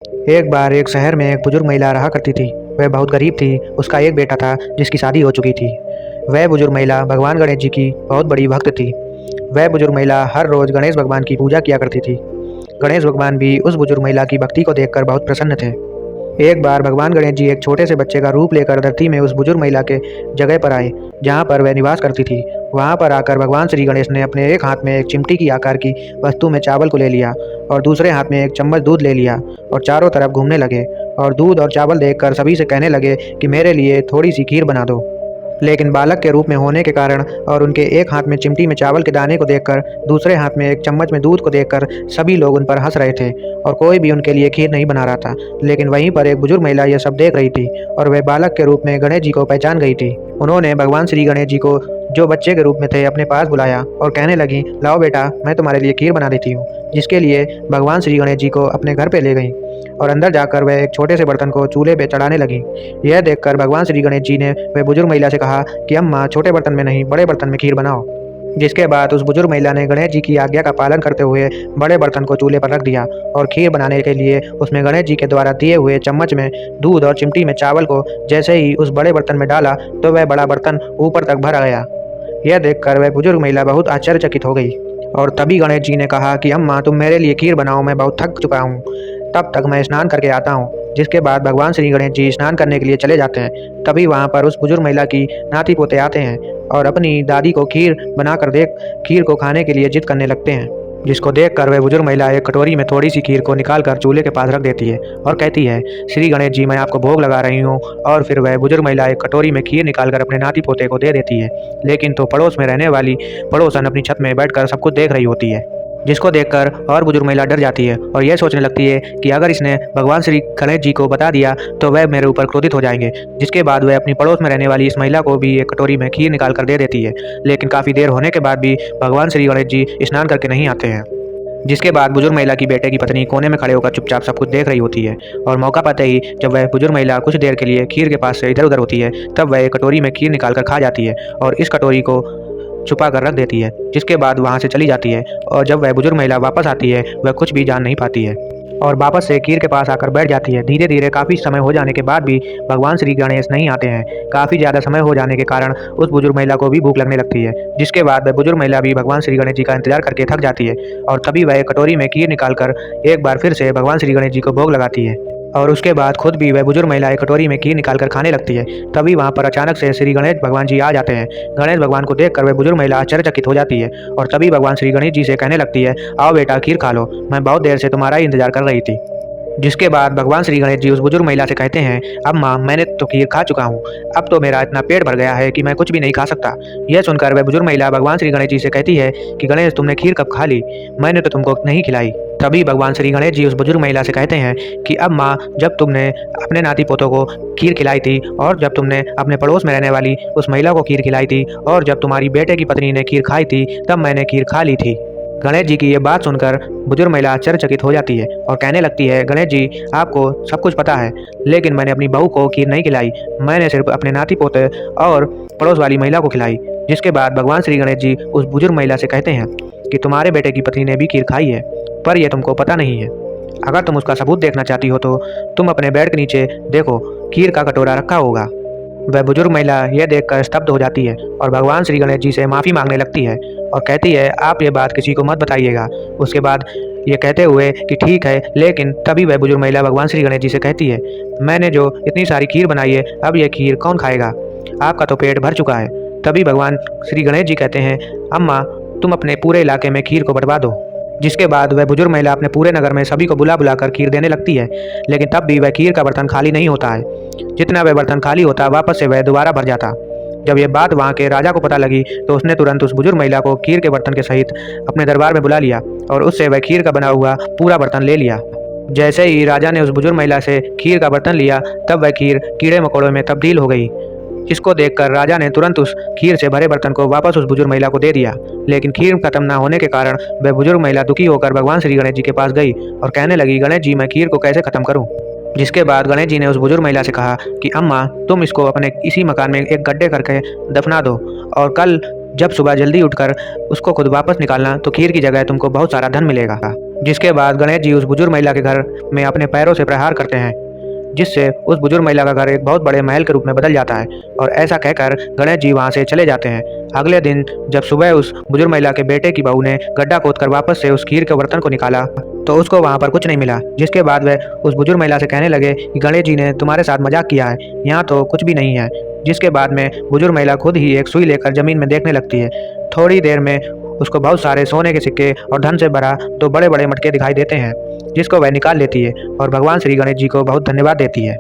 एक बार एक शहर में एक बुजुर्ग महिला रहा करती थी। वह बहुत गरीब थी। उसका एक बेटा था जिसकी शादी हो चुकी थी। वह बुजुर्ग महिला भगवान गणेश जी की बहुत बड़ी भक्त थी। वह बुजुर्ग महिला हर रोज गणेश भगवान की पूजा किया करती थी। गणेश भगवान भी उस बुजुर्ग महिला की भक्ति को देखकर बहुत प्रसन्न थे। एक बार भगवान गणेश जी एक छोटे से बच्चे का रूप लेकर धरती में उस बुजुर्ग महिला के जगह पर आए जहाँ पर वह निवास करती थी। वहाँ पर आकर भगवान श्री गणेश ने अपने एक हाथ में एक चिमटी की आकार की वस्तु में चावल को ले लिया और दूसरे हाथ में एक चम्मच दूध ले लिया और चारों तरफ घूमने लगे और दूध और चावल देखकर सभी से कहने लगे कि मेरे लिए थोड़ी सी खीर बना दो। लेकिन बालक के रूप में होने के कारण और उनके एक हाथ में चिमटी में चावल के दाने को देखकर, दूसरे हाथ में एक चम्मच में दूध को देखकर सभी लोग उन पर हंस रहे थे और कोई भी उनके लिए खीर नहीं बना रहा था। लेकिन वहीं पर एक बुजुर्ग महिला यह सब देख रही थी और वह बालक के रूप में गणेश जी को पहचान गई थी। उन्होंने भगवान श्री गणेश जी को, जो बच्चे के रूप में थे, अपने पास बुलाया और कहने लगी, लाओ बेटा, मैं तुम्हारे लिए खीर बना देती हूँ। जिसके लिए भगवान श्री गणेश जी को अपने घर पे ले गई और अंदर जाकर वह एक छोटे से बर्तन को चूल्हे पे चढ़ाने लगी। यह देखकर भगवान श्री गणेश जी ने वह बुजुर्ग महिला से कहा कि अम्मा, छोटे बर्तन में नहीं, बड़े बर्तन में खीर बनाओ। जिसके बाद उस बुजुर्ग महिला ने गणेश जी की आज्ञा का पालन करते हुए बड़े बर्तन को चूल्हे पर रख दिया और खीर बनाने के लिए उसमें गणेश जी के द्वारा दिए हुए चम्मच में दूध और चिमटी में चावल को जैसे ही उस बड़े बर्तन में डाला तो वह बड़ा बर्तन ऊपर तक भर गया। यह देखकर वह बुजुर्ग महिला बहुत आश्चर्यचकित हो गई और तभी गणेश जी ने कहा कि अम्मा, तुम मेरे लिए खीर बनाओ, मैं बहुत थक चुका हूँ, तब तक मैं स्नान करके आता हूँ। जिसके बाद भगवान श्री गणेश जी स्नान करने के लिए चले जाते हैं। तभी वहाँ पर उस बुजुर्ग महिला की नाती पोते आते हैं और अपनी दादी को खीर बनाकर देख खीर को खाने के लिए जिद करने लगते हैं। जिसको देखकर वह बुजुर्ग महिला एक कटोरी में थोड़ी सी खीर को निकालकर चूल्हे के पास रख देती है और कहती है, श्री गणेश जी, मैं आपको भोग लगा रही हूँ। और फिर वह बुजुर्ग महिला एक कटोरी में खीर निकालकर अपने नाती पोते को दे देती है। लेकिन तो पड़ोस में रहने वाली पड़ोसन अपनी छत में बैठकर सब कुछ देख रही होती है। जिसको देखकर और बुजुर्ग महिला डर जाती है और यह सोचने लगती है कि अगर इसने भगवान श्री गणेश जी को बता दिया तो वह मेरे ऊपर क्रोधित हो जाएंगे। जिसके बाद वह अपनी पड़ोस में रहने वाली इस महिला को भी एक कटोरी में खीर निकाल कर दे देती है। लेकिन काफ़ी देर होने के बाद भी भगवान श्री गणेश जी स्नान करके नहीं आते हैं। जिसके बाद बुजुर्ग महिला की बेटे की पत्नी कोने में खड़े होकर चुपचाप सब कुछ देख रही होती है और मौका पाते ही जब वह बुजुर्ग महिला कुछ देर के लिए खीर के पास से इधर उधर होती है तब वह एक कटोरी में खीर निकाल कर खा जाती है और इस कटोरी को छुपा कर रख देती है। जिसके बाद वहाँ से चली जाती है और जब वह बुजुर्ग महिला वापस आती है वह कुछ भी जान नहीं पाती है और वापस से खीर के पास आकर बैठ जाती है। धीरे धीरे काफ़ी समय हो जाने के बाद भी भगवान श्री गणेश नहीं आते हैं। काफ़ी ज़्यादा समय हो जाने के कारण उस बुजुर्ग महिला को भी भूख लगने लगती है। जिसके बाद वह बुजुर्ग महिला भी भगवान श्री गणेश जी का इंतजार करके थक जाती है और तभी वह कटोरी में खीर निकालकर एक बार फिर से भगवान श्री गणेश जी को भोग लगाती है और उसके बाद खुद भी वह बुजुर्ग महिला एक कटोरी में खीर निकालकर खाने लगती है। तभी वहाँ पर अचानक से श्री गणेश भगवान जी आ जाते हैं। गणेश भगवान को देखकर वह बुजुर्ग महिला आश्चर्यचकित हो जाती है और तभी भगवान श्री गणेश जी से कहने लगती है, आओ बेटा, खीर खा लो, मैं बहुत देर से तुम्हारा ही इंतजार कर रही थी। जिसके बाद भगवान श्री गणेश जी उस बुजुर्ग महिला से कहते हैं, अम्मा, मैंने तो खीर खा चुका हूँ, अब तो मेरा इतना पेट भर गया है कि मैं कुछ भी नहीं खा सकता। यह सुनकर वह बुजुर्ग महिला भगवान श्री गणेश जी से कहती है कि गणेश, तुमने खीर कब खा ली, मैंने तो तुमको नहीं खिलाई। तभी भगवान श्री गणेश जी उस बुजुर्ग महिला से कहते हैं कि अम्मा, जब तुमने अपने नाती पोतों को खीर खिलाई थी और जब तुमने अपने पड़ोस में रहने वाली उस महिला को खीर खिलाई थी और जब तुम्हारी बेटे की पत्नी ने खीर खाई थी तब मैंने खीर खा ली थी। गणेश जी की ये बात सुनकर बुजुर्ग महिला आश्चर्यचकित हो जाती है और कहने लगती है, गणेश जी, आपको सब कुछ पता है, लेकिन मैंने अपनी बहू को खीर नहीं खिलाई, मैंने सिर्फ अपने नाती पोते और पड़ोस वाली महिला को खिलाई। जिसके बाद भगवान श्री गणेश जी उस बुजुर्ग महिला से कहते हैं कि तुम्हारे बेटे की पत्नी ने भी खीर खाई है, पर यह तुमको पता नहीं है। अगर तुम उसका सबूत देखना चाहती हो तो तुम अपने बेड के नीचे देखो, खीर का कटोरा रखा होगा। वह बुजुर्ग महिला यह देखकर स्तब्ध हो जाती है और भगवान श्री गणेश जी से माफ़ी मांगने लगती है और कहती है, आप ये बात किसी को मत बताइएगा। उसके बाद ये कहते हुए कि ठीक है, लेकिन तभी वह बुजुर्ग महिला भगवान श्री गणेश जी से कहती है, मैंने जो इतनी सारी खीर बनाई है, अब यह खीर कौन खाएगा, आपका तो पेट भर चुका है। तभी भगवान श्री गणेश जी कहते हैं, अम्मा, तुम अपने पूरे इलाके में खीर को बंटवा दो। जिसके बाद वह बुजुर्ग महिला अपने पूरे नगर में सभी को बुला बुलाकर खीर देने लगती है। लेकिन तब भी वह खीर का बर्तन खाली नहीं होता है। जितना वह बर्तन खाली होता वापस से वह दोबारा भर जाता। जब यह बात वहाँ के राजा को पता लगी तो उसने तुरंत उस बुजुर्ग महिला को खीर के बर्तन के सहित अपने दरबार में बुला लिया और उससे वह खीर का बना हुआ पूरा बर्तन ले लिया। जैसे ही राजा ने उस बुजुर्ग महिला से खीर का बर्तन लिया तब वह खीर कीड़े मकोड़ों में तब्दील हो गई। जिसको देखकर राजा ने तुरंत उस खीर से भरे बर्तन को वापस उस बुजुर्ग महिला को दे दिया। लेकिन खीर खत्म न होने के कारण वह बुजुर्ग महिला दुखी होकर भगवान श्री गणेश जी के पास गई और कहने लगी, गणेश जी, मैं खीर को कैसे खत्म करूं। जिसके बाद गणेश जी ने उस बुजुर्ग महिला से कहा कि अम्मा, तुम इसको अपने इसी मकान में एक गड्ढे करके दफना दो और कल जब सुबह जल्दी उठकर उसको खुद वापस निकालना तो खीर की जगह तुमको बहुत सारा धन मिलेगा। जिसके बाद गणेश जी उस बुजुर्ग महिला के घर में अपने पैरों से प्रहार करते हैं, जिससे उस बुजुर्ग महिला का घर एक बहुत बड़े महल के रूप में बदल जाता है और ऐसा कहकर गणेश जी वहां से चले जाते हैं। अगले दिन जब सुबह उस बुजुर्ग महिला के बेटे की बहू ने गड्ढा खोदकर वापस से उस खीर के बर्तन को निकाला तो उसको वहां पर कुछ नहीं मिला, जिसके बाद वह उस बुजुर्ग महिला से कहने लगे कि गणेश जी ने तुम्हारे साथ मजाक किया है, यहाँ तो कुछ भी नहीं है। जिसके बाद में बुजुर्ग महिला खुद ही एक सुई लेकर जमीन में देखने लगती है। थोड़ी देर में उसको बहुत सारे सोने के सिक्के और धन से भरा 2 बड़े बड़े मटके दिखाई देते हैं, जिसको वह निकाल लेती है और भगवान श्री गणेश जी को बहुत धन्यवाद देती है।